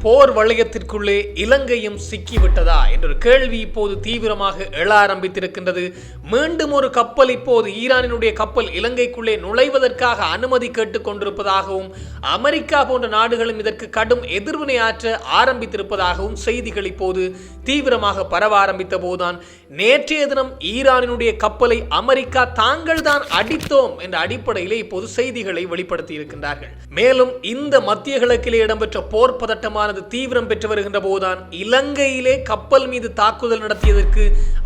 போர் வளையத்திற்குள்ளே இலங்கையும் சிக்கிவிட்டதா என்ற கேள்வி இப்போது தீவிரமாக எழ ஆரம்பித்திருக்கின்றது. மீண்டும் ஒரு கப்பல் இப்போது ஈரானினுடைய கப்பல் இலங்கைக்குள்ளே நுழைவதற்காக அனுமதி கேட்டுக் கொண்டிருப்பதாகவும் அமெரிக்கா போன்ற நாடுகளும் இதற்கு கடும் எதிர்வினை ஆற்ற ஆரம்பித்திருப்பதாகவும் செய்திகள் இப்போது தீவிரமாக பரவ ஆரம்பித்த போதுதான் நேற்றைய தினம் ஈரானினுடைய கப்பலை அமெரிக்கா தாங்கள் தான் அடித்தோம் என்ற அடிப்படையிலே இப்போது செய்திகளை வெளிப்படுத்தி இருக்கின்றார்கள். மேலும் இந்த மத்திய கிழக்கிலே இடம்பெற்ற போர் பதட்டமான தீவிரம் பெற்று வருகின்ற போதுதான் இலங்கையிலே கப்பல் மீது தாக்குதல் நடத்தியதற்கு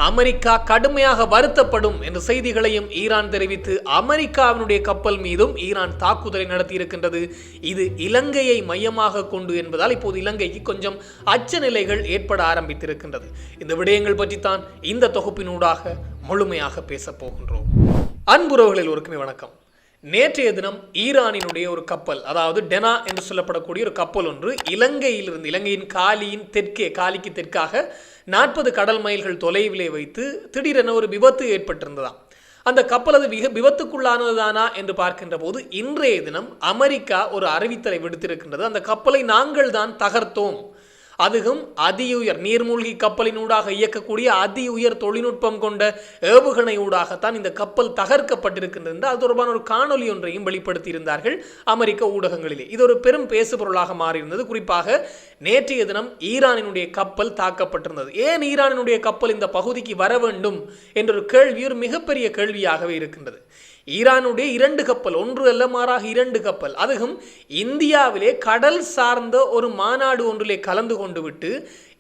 அமெரிக்கா கடுமையாக வருத்தப்படும் என்ற செய்திகளையும் ஈரான் தெரிவித்து அமெரிக்காவினுடைய கப்பல் மீதும் ஈரான் தாக்குதலை நடத்தி இருக்கின்றது. இது இலங்கையை மையமாக கொண்டு என்பதால் இப்போது இலங்கைக்கு கொஞ்சம் அச்ச நிலைகள் ஏற்பட ஆரம்பித்திருக்கின்றது. இந்த விடயங்கள் பற்றித்தான் இந்த தொகுப்பினூடாக முழுமையாக பேச போகின்றோம். அன்புறவுகளில் ஒருக்குமே வணக்கம். நேற்றைய தினம் ஈரானினுடைய ஒரு கப்பல், அதாவது டெனா என்று சொல்லப்படக்கூடிய ஒரு கப்பல் ஒன்று இலங்கையிலிருந்து, இலங்கையின் காலிக்கு தெற்காக 40 கடல் மைல்கள் தொலைவிலே வைத்து திடீரென ஒரு விபத்து ஏற்பட்டிருந்ததாம். அந்த கப்பல் அது விபத்துக்குள்ளானதுதானா என்று பார்க்கின்ற போது இன்றைய தினம் அமெரிக்கா ஒரு அறிவித்தலை விடுத்திருக்கின்றது. அந்த கப்பலை நாங்கள் தான் தகர்த்தோம், அதுவும் அதியுயர் நீர்மூழ்கி கப்பலினூடாக இயக்கக்கூடிய அதியுயர் தொழில்நுட்பம் கொண்ட ஏவுகணை ஊடாகத்தான் இந்த கப்பல் தகர்க்கப்பட்டிருக்கின்றது. அது தொடர்பான ஒரு காணொலி ஒன்றையும் வெளிப்படுத்தி இருந்தார்கள் அமெரிக்க ஊடகங்களிலே. இது ஒரு பெரும் பேசுபொருளாக மாறியிருந்தது. குறிப்பாக நேற்றைய தினம் ஈரானினுடைய கப்பல் தாக்கப்பட்டிருந்தது. ஏன் ஈரானினுடைய கப்பல் இந்த பகுதிக்கு வர வேண்டும் என்ற ஒரு கேள்வி ஒரு மிகப்பெரிய கேள்வியாகவே இருக்கின்றது. ஈரானுடைய 2 கப்பல், ஒன்று அல்ல மாறாக 2 கப்பல், அதுவும் இந்தியாவிலே கடல் சார்ந்த ஒரு மாநாடு ஒன்றிலே கலந்து கொண்டு விட்டு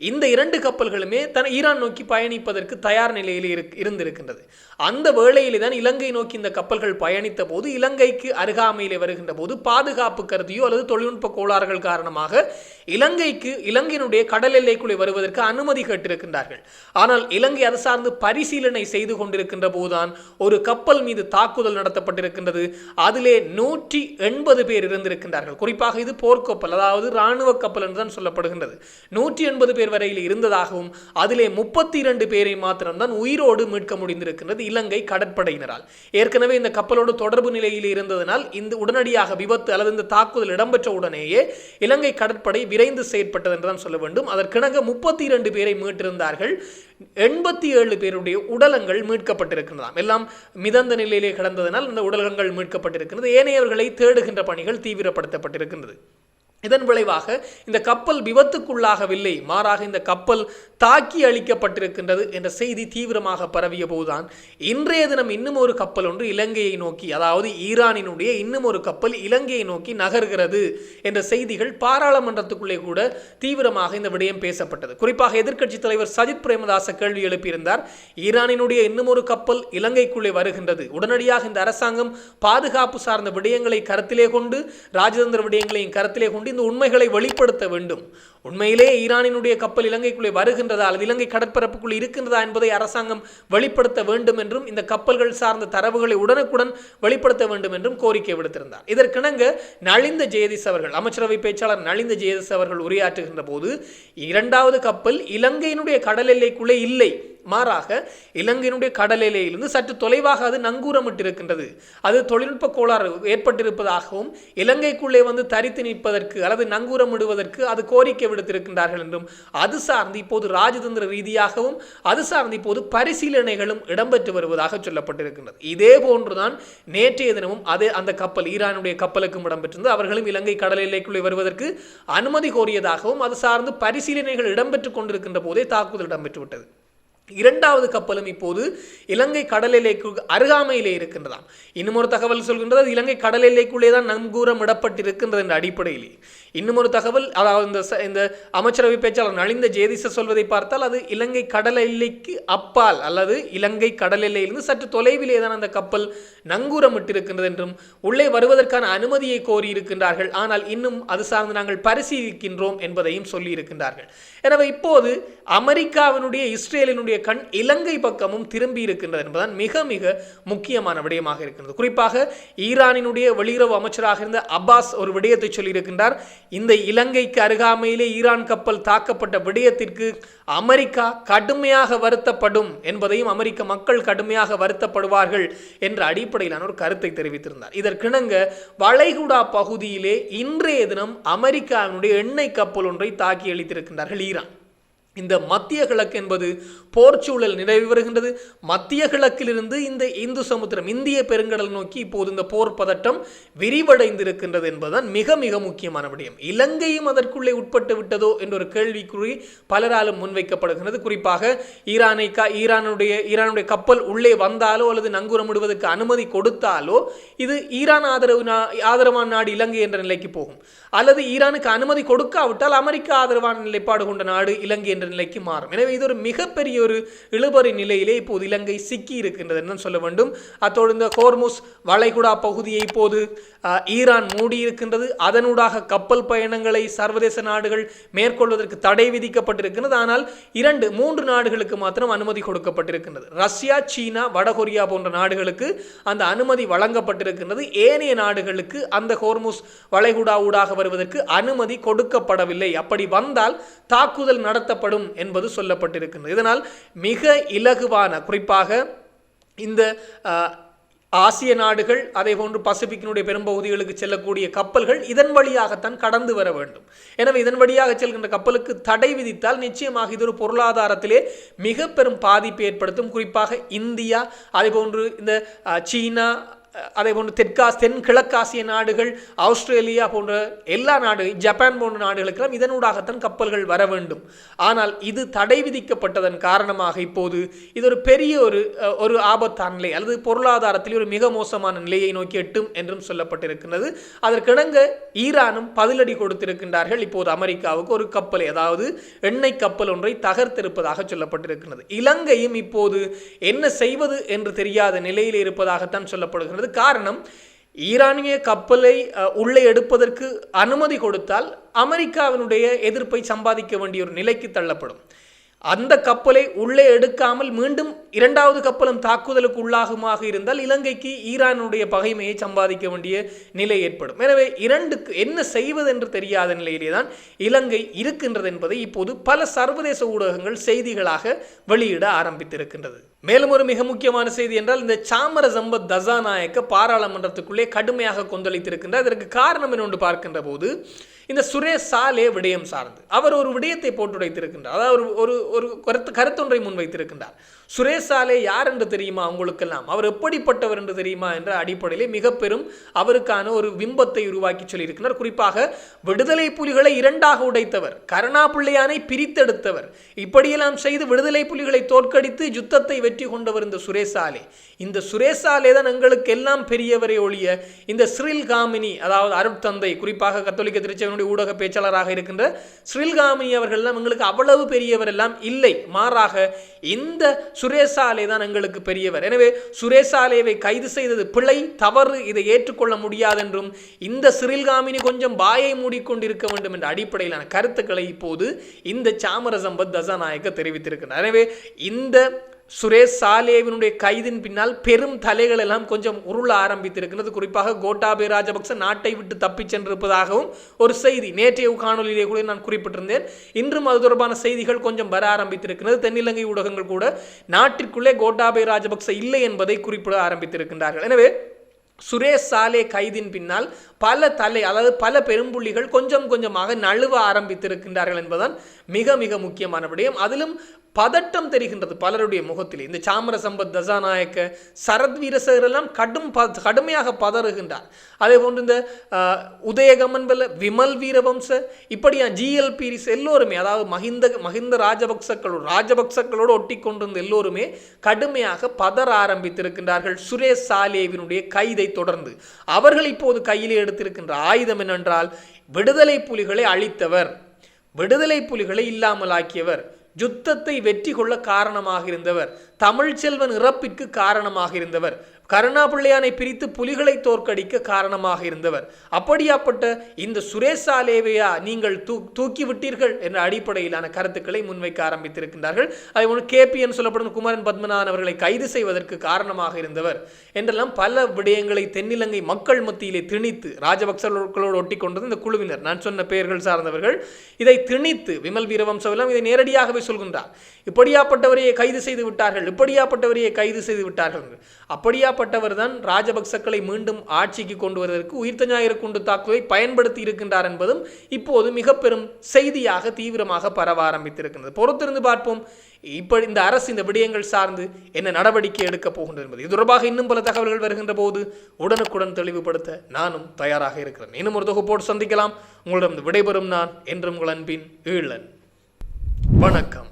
இந்த 2 கப்பல்களுமே ஈரான் நோக்கி பயணிப்பதற்கு தயார் நிலையில் இருந்திருக்கின்றது. அந்த வேளையிலே தான் இலங்கை நோக்கி இந்த கப்பல்கள் பயணித்த போது இலங்கைக்கு அருகாமையிலே வருகின்ற போது பாதுகாப்பு கருதியோ அல்லது தொழில்நுட்ப கோளாறுகள் காரணமாக இலங்கையினுடைய கடல் எல்லைக்குள்ளே வருவதற்கு அனுமதி கேட்டிருக்கின்றார்கள். ஆனால் இலங்கை அது சார்ந்து பரிசீலனை செய்து கொண்டிருக்கின்ற போதுதான் ஒரு கப்பல் மீது தாக்குதல் நடத்தப்பட்டிருக்கின்றது. அதிலே 180 பேர் இருந்திருக்கின்றார்கள். குறிப்பாக இது போர்க்கப்பல், அதாவது இராணுவ கப்பல் என்றுதான் சொல்லப்படுகின்றது. 180 பேர் வரையில் இருந்ததாகவும் அதிலே 32 பேரை மாத்திரம்தான் உயிரோடு மீட்க முடிந்திருக்கின்றது இலங்கை கடற்படையினரால். ஏற்கனவே இந்த கப்பலோடு தொடர்பு நிலையில் இருந்ததனால் இந்த உடனடியாக விபத்து அல்லது இந்த தாக்குதல் இடம்பெற்ற உடனேயே இலங்கை கடற்படை விரைந்து செயற்பட்டது என்றுதான் சொல்ல வேண்டும். அதற்கிணங்க 32 பேரை மீட்டிருந்தார்கள். 87 பேருடைய உடலங்கள் மீட்கப்பட்டிருக்கின்றதாம். எல்லாம் மிதந்த நிலையிலே கிடந்ததனால் இந்த உடலங்கள் மீட்கப்பட்டிருக்கிறது. ஏனையவர்களை தேடுகின்ற பணிகள் தீவிரப்படுத்தப்பட்டிருக்கின்றது. இதன் விளைவாக இந்த கப்பல் விபத்துக்குள்ளாகவில்லை, மாறாக இந்த கப்பல் தாக்கி அளிக்கப்பட்டிருக்கின்றது என்ற செய்தி தீவிரமாக பரவிய போதுதான் இன்றைய தினம் இன்னும் ஒரு கப்பல் ஒன்று இலங்கையை நோக்கி, அதாவது ஈரானினுடைய இன்னும் ஒரு கப்பல் இலங்கையை நோக்கி நகர்கிறது என்ற செய்திகள் பாராளுமன்றத்துக்குள்ளே கூட தீவிரமாக இந்த விடயம் பேசப்பட்டது. குறிப்பாக எதிர்க்கட்சி தலைவர் சஜித் பிரேமதாச கேள்வி எழுப்பியிருந்தார். ஈரானினுடைய இன்னும் ஒரு கப்பல் இலங்கைக்குள்ளே வருகின்றது, உடனடியாக இந்த அரசாங்கம் பாதுகாப்பு சார்ந்த விடயங்களை கருத்திலே கொண்டு, ராஜதந்திர விடயங்களையும் கருத்திலே கொண்டு இந்த உண்மைகளை வெளிப்படுத்த வேண்டும். உண்மையிலே ஈரானினுடைய கப்பல் இலங்கைக்குள்ளே வருகின்றதா அல்லது இலங்கை கடற்பரப்புக்குள் இருக்கின்றதா என்பதை அரசாங்கம் வெளிப்படுத்த வேண்டும் என்றும், இந்த கப்பல்கள் சார்ந்த தரவுகளை உடனுக்குடன் வெளிப்படுத்த வேண்டும் என்றும் கோரிக்கை விடுத்திருந்தார். இதற்கிணங்க நலிந்த ஜெயதிஸ் அவர்கள், அமைச்சரவை பேச்சாளர் நலிந்த ஜெயதிஸ் அவர்கள் உரையாற்றுகின்ற போது 2வது கப்பல் இலங்கையினுடைய கடல் எல்லைக்குள்ளே இல்லை, மாறாக இலங்கையினுடைய கடல் எல்லையிலிருந்து சற்று தொலைவாக அது நங்கூரமிட்டிருக்கின்றது, அது தொழில்நுட்ப கோளாறு ஏற்பட்டிருப்பதாகவும் இலங்கைக்குள்ளே வந்து தரித்து நிற்பதற்கு அல்லது நங்கூரமிடுவதற்கு அது கோரிக்கை விடுத்திருக்கின்றார்கள் என்றும், அது சார்ந்து இப்போது ராஜதந்திர ரீதியாகவும் அது சார்ந்து இப்போது பரிசீலனைகளும் இடம்பெற்று வருவதாக சொல்லப்பட்டிருக்கின்றது. இதே போன்றுதான் நேற்றைய தினமும் அந்த கப்பல் ஈரானுடைய கப்பலுக்கும் இடம்பெற்றிருந்தது. அவர்களும் இலங்கை கடல் எல்லைக்குள்ளே வருவதற்கு அனுமதி கோரியதாகவும் அது சார்ந்து பரிசீலனைகள் இடம்பெற்றுக் கொண்டிருக்கின்ற போதே தாக்குதல் இடம்பெற்றுவிட்டது. 2வது கப்பலும் இப்போது இலங்கை கடல் எல்லைக்கு அருகாமையிலே இருக்கின்றதாம். இன்னும் ஒரு தகவல் சொல்கின்றது, இலங்கை கடல் எல்லைக்குள்ளே தான் நங்கூரம் இடப்பட்டிருக்கின்றது என்ற அடிப்படையிலே. இன்னும் ஒரு தகவல், அதாவது இந்த அமைச்சரவை பேச்சாளர் நலிந்த ஜெயதிச சொல்வதை பார்த்தால் அது இலங்கை கடல் எல்லைக்கு அப்பால் அல்லது இலங்கை கடல் எல்லையிலிருந்து சற்று தொலைவிலே தான் அந்த கப்பல் நங்கூரமிட்டிருக்கின்றது என்றும், உள்ளே வருவதற்கான அனுமதியை கோரி இருக்கின்றார்கள், ஆனால் இன்னும் அது சார்ந்து நாங்கள் பரிசீலிக்கின்றோம் என்பதையும் சொல்லி இருக்கின்றார்கள். எனவே இப்போது அமெரிக்காவினுடைய இஸ்ரேலினுடைய ஈரானினுடைய கண் இலங்கை பக்கமும் திரும்பி இருக்கின்றது என்பதுதான் மிக மிக முக்கியமான விடயமாக இருக்கின்றது. குறிப்பாக ஈரானினுடைய வெளியுறவு அமைச்சராக இருந்த அப்பாஸ் ஒரு விடயத்தை சொல்லியிருக்கின்றார். இந்த இலங்கைக்கு அருகாமையிலே ஈரான் கப்பல் தாக்கப்பட்ட விடயத்திற்கு அமெரிக்கா கடுமையாக வருத்தப்படும் என்பதையும் அமெரிக்க மக்கள் கடுமையாக வருத்தப்படுவார்கள் என்ற அடிப்படையிலான ஒரு கருத்தை தெரிவித்திருந்தார். இதற்கிணங்க வளைகுடா பகுதியிலே இன்றைய தினம் அமெரிக்காவினுடைய எண்ணெய் கப்பல் ஒன்றை தாக்கி அளித்திருக்கின்றார்கள் ஈரான். இந்த மத்திய கிழக்கு என்பது போர்ச்சூழல் நிறைவு வருகின்றது. மத்திய கிழக்கிலிருந்து இந்த இந்து சமுத்திரம் இந்திய பெருங்கடல் நோக்கி இப்போது இந்த போர் பதட்டம் விரிவடைந்திருக்கின்றது என்பதுதான் மிக மிக முக்கியமான விடயம். இலங்கையும் அதற்குள்ளே உட்பட்டு விட்டதோ என்ற ஒரு கேள்விக்குறி பலராலும் முன்வைக்கப்படுகிறது. குறிப்பாக ஈரானுடைய கப்பல் உள்ளே வந்தாலோ அல்லது நங்கூரமிடுவதற்கு அனுமதி கொடுத்தாலோ இது ஈரான் ஆதரவான நாடு இலங்கை என்ற நிலைக்கு போகும். அல்லது ஈரானுக்கு அனுமதி கொடுக்காவிட்டால் அமெரிக்கா ஆதரவான நிலைப்பாடு கொண்ட நாடு இலங்கை என்ற நிலைக்கு மாறும். எனவே இது ஒரு மிகப்பெரிய ஒரு இழுபறி நிலையிலே இப்போது இலங்கை சிக்கி இருக்கின்றது என்று சொல்ல வேண்டும். அத்தோடு இந்த ஹோர்முஸ் வளைகுடா பகுதியை இப்போது ஈரான் மூடியிருக்கின்றது. அதனூடாக கப்பல் பயணங்களை சர்வதேச நாடுகள் மேற்கொள்வதற்கு தடை விதிக்கப்பட்டிருக்கிறது. ஆனால் 2-3 நாடுகளுக்கு மாத்திரம் அனுமதி கொடுக்கப்பட்டிருக்கின்றது. ரஷ்யா, சீனா, வடகொரியா போன்ற நாடுகளுக்கு அந்த அனுமதி வழங்கப்பட்டிருக்கின்றது. ஏனைய நாடுகளுக்கு அந்த ஹோர்முஸ் வளைகுடா ஊடாக வருவதற்கு அனுமதி கொடுக்கப்படவில்லை. அப்படி வந்தால் தாக்குதல் நடத்தப்படும் என்பது சொல்லப்பட்டிருக்கின்றது. இதனால் மிக இலகுவான, குறிப்பாக இந்த ஆசிய நாடுகள் அதே போன்று பசிபிக்கினுடைய பெரும்பகுதிகளுக்கு செல்லக்கூடிய கப்பல்கள் இதன் வழியாகத்தான் கடந்து வர வேண்டும். எனவே இதன் வழியாக செல்கின்ற கப்பலுக்கு தடை விதித்தால் நிச்சயமாக இது ஒரு பொருளாதாரத்திலே மிக பெரும் பாதிப்பை ஏற்படுத்தும். குறிப்பாக இந்தியா, அதே போன்று இந்த சீனா, அதே போன்று தென்கிழக்காசிய நாடுகள், ஆஸ்திரேலியா போன்ற எல்லா நாடுகள், ஜப்பான் போன்ற நாடுகளுக்கெல்லாம் இதனூடாகத்தான் கப்பல்கள் வர வேண்டும். ஆனால் இது தடை விதிக்கப்பட்டதன் காரணமாக இப்போது இது ஒரு பெரிய ஒரு ஆபத்தான நிலை அல்லது பொருளாதாரத்தில் ஒரு மிக மோசமான நிலையை நோக்கி எட்டும் என்றும் சொல்லப்பட்டிருக்கிறது. அதற்கிணங்க ஈரானும் பதிலடி கொடுத்திருக்கின்றார்கள். இப்போது அமெரிக்காவுக்கு ஒரு கப்பலை, அதாவது எண்ணெய் கப்பல் ஒன்றை தகர்த்திருப்பதாக சொல்லப்பட்டிருக்கிறது. இலங்கையும் இப்போது என்ன செய்வது என்று தெரியாத நிலையில் இருப்பதாகத்தான் சொல்லப்படுகிறது. காரணம், ஈரானிய கப்பலை உள்ளே எடுப்பதற்கு அனுமதி கொடுத்தால் அமெரிக்காவினுடைய எதிர்ப்பை சம்பாதிக்க வேண்டிய ஒரு நிலைக்கு தள்ளப்படும். அந்த கப்பலை உள்ளே எடுக்காமல் மீண்டும் 2வது கப்பலும் தாக்குதலுக்கு உள்ளாகுமாக இருந்தால் இலங்கைக்கு ஈரானுடைய பகைமையை சம்பாதிக்க வேண்டிய நிலை ஏற்படும். எனவே இரண்டுக்கு என்ன செய்வது என்று தெரியாத நிலையிலே தான் இலங்கை இருக்கின்றது என்பதை இப்போது பல சர்வதேச ஊடகங்கள் செய்திகளாக வெளியிட ஆரம்பித்திருக்கின்றது. மேலும் ஒரு மிக முக்கியமான செய்தி என்றால், இந்த சாமர சம்பத் தசாநாயக்க பாராளுமன்றத்துக்குள்ளே கடுமையாக கொந்தளித்திருக்கின்றார். இதற்கு காரணம் என்னொன்று பார்க்கின்ற போது இந்த சுரேஷ் சாலே விடயம் சார்ந்து அவர் ஒரு விடயத்தை போட்டுடைத்திருக்கின்றார். அதாவது ஒரு கருத்தொன்றை முன்வைத்திருக்கின்றார். சுரேஷ் சாலே யார் என்று தெரியுமா உங்களுக்கெல்லாம், அவர் எப்படிப்பட்டவர் என்று தெரியுமா என்ற அடிப்படையிலே மிக பெரும் அவருக்கான ஒரு பிம்பத்தை உருவாக்கி சொல்லியிருக்கிறார். குறிப்பாக விடுதலை புலிகளை 2ஆக உடைத்தவர், கருணா பிள்ளையானை பிரித்தெடுத்தவர், இப்படியெல்லாம் செய்து விடுதலை புலிகளை தோற்கடித்து யுத்தத்தை வெற்றி கொண்டவர் இந்த சுரேஷ் சாலே. இந்த சுரேஷ் சாலே தான் எங்களுக்கு எல்லாம் பெரியவரை ஒழிய இந்த ஸ்ரீல்காமினி, அதாவது அருட்தந்தை, குறிப்பாக கத்தோலிக்க திருச்சபையினுடைய ஊடக பேச்சாளராக இருக்கின்ற ஸ்ரீல்காமினி அவர்கள் எல்லாம் எங்களுக்கு அவ்வளவு பெரியவர் எல்லாம் இல்லை. மாறாக இந்த சுரேஷ் சாலே தான் எங்களுக்கு பெரியவர். எனவே சுரேஷ் சாலேவை கைது செய்தது பிழை, தவறு, இதை ஏற்றுக்கொள்ள முடியாது என்றும் இந்த ஸ்ரீல்காமினி கொஞ்சம் வாயை மூடிக்கொண்டிருக்க வேண்டும் என்ற அடிப்படையிலான கருத்துக்களை இப்போது இந்த சாமர சம்பத் தசாநாயக்க தெரிவித்திருக்கிறார். எனவே இந்த சுரேஷ் சாலேவினுடைய கைதின் பின்னால் பெரும் தலைகள் எல்லாம் கொஞ்சம் உருள ஆரம்பித்திருக்கிறது. குறிப்பாக கோட்டாபய ராஜபக்ச நாட்டை விட்டு தப்பிச் சென்றிருப்பதாகவும் ஒரு செய்தி நேற்றைய காணொலியிலே கூட நான் குறிப்பிட்டிருந்தேன். இன்றும் அது தொடர்பான செய்திகள் கொஞ்சம் வர ஆரம்பித்திருக்கிறது. தென்னிலங்கை ஊடகங்கள் கூட நாட்டிற்குள்ளே கோட்டாபய ராஜபக்ச இல்லை என்பதை குறிப்பிட ஆரம்பித்திருக்கின்றார்கள். எனவே சுரேஷ் சாலே கைதின் பின்னால் பல பெரும்புள்ளிகள் கொஞ்சம் கொஞ்சமாக நழுவ ஆரம்பித்திருக்கின்றார்கள் என்பதுதான் மிக மிக முக்கியமான விடயம். அதிலும் பதட்டம் தெரிகின்றது பலருடைய முகத்திலே. இந்த சாமர சம்பத் தசாநாயக்க, சரத் வீரசேகர் எல்லாம் கடுமையாக பதறுகின்றார். அதே போன்று இந்த உதயகமன் விமல் வீரவம்ச, இப்படியா ஜிஎல்பிரிஸ் எல்லோருமே, அதாவது மஹிந்த ராஜபக்சக்களோடு ஒட்டி கொண்டிருந்த எல்லோருமே கடுமையாக பதற ஆரம்பித்திருக்கின்றார்கள் சுரேஷ் சாலேவினுடைய கைதை தொடர்ந்து. அவர்கள் இப்போது கையிலே எடுத்திருக்கின்ற ஆயுதம் என்னென்றால், விடுதலை புலிகளை அழித்தவர், விடுதலை புலிகளை இல்லாமலாக்கியவர், யுத்தத்தை வெற்றி கொள்ள காரணமாக இருந்தவர், தமிழ்ச்செல்வன் இறப்பிற்கு காரணமாக இருந்தவர், கருணா பிள்ளையானை பிரித்து புலிகளை தோற்கடிக்க காரணமாக இருந்தவர். அப்படியாப்பட்ட இந்த சுரேஷ் சாலேவையா நீங்கள் தூக்கி விட்டீர்கள் என்ற அடிப்படையிலான கருத்துக்களை முன்வைக்க ஆரம்பித்திருக்கின்றார்கள். அதே போன்று கேபிஎன் சொல்லப்படும் குமரன் பத்மநாதன் அவர்களை கைது செய்வதற்கு காரணமாக இருந்தவர் என்றெல்லாம் பல விடயங்களை தென்னிலங்கை மக்கள் மத்தியிலே திணித்து ராஜபக்சர்களோடு ஒட்டி கொண்டது இந்த குழுவினர், நான் சொன்ன பெயர்கள் சார்ந்தவர்கள், இதை திணித்து விமல் வீரவம்சவெல்லாம் இதை நேரடியாகவே சொல்கின்றார். இப்படியாப்பட்டவரையே கைது செய்து விட்டார்கள், இப்படியாப்பட்டவரையே கைது செய்து விட்டார்கள். அப்படியாப்பட்டவர் தான் ராஜபக்சக்களை மீண்டும் ஆட்சிக்கு கொண்டு வருவதற்கு உயிர்த்த ஞாயிறு குண்டு தாக்குதலை பயன்படுத்தி இருக்கின்றார் என்பதும் இப்போது மிக பெரும் செய்தியாக தீவிரமாக பரவ ஆரம்பித்திருக்கின்றது. பொறுத்திருந்து பார்ப்போம் இப்படி இந்த அரசு இந்த விடயங்கள் சார்ந்து என்ன நடவடிக்கை எடுக்கப் போகின்றது என்பது. இது தொடர்பாக இன்னும் பல தகவல்கள் வருகின்ற போது உடனுக்குடன் தெளிவுபடுத்த நானும் தயாராக இருக்கிறேன். இன்னும் ஒரு தொகுப்போடு சந்திக்கலாம். உங்களிடம் விடைபெறும் நான் என்றும் உங்கள் அன்பின் ஈழன். வணக்கம்.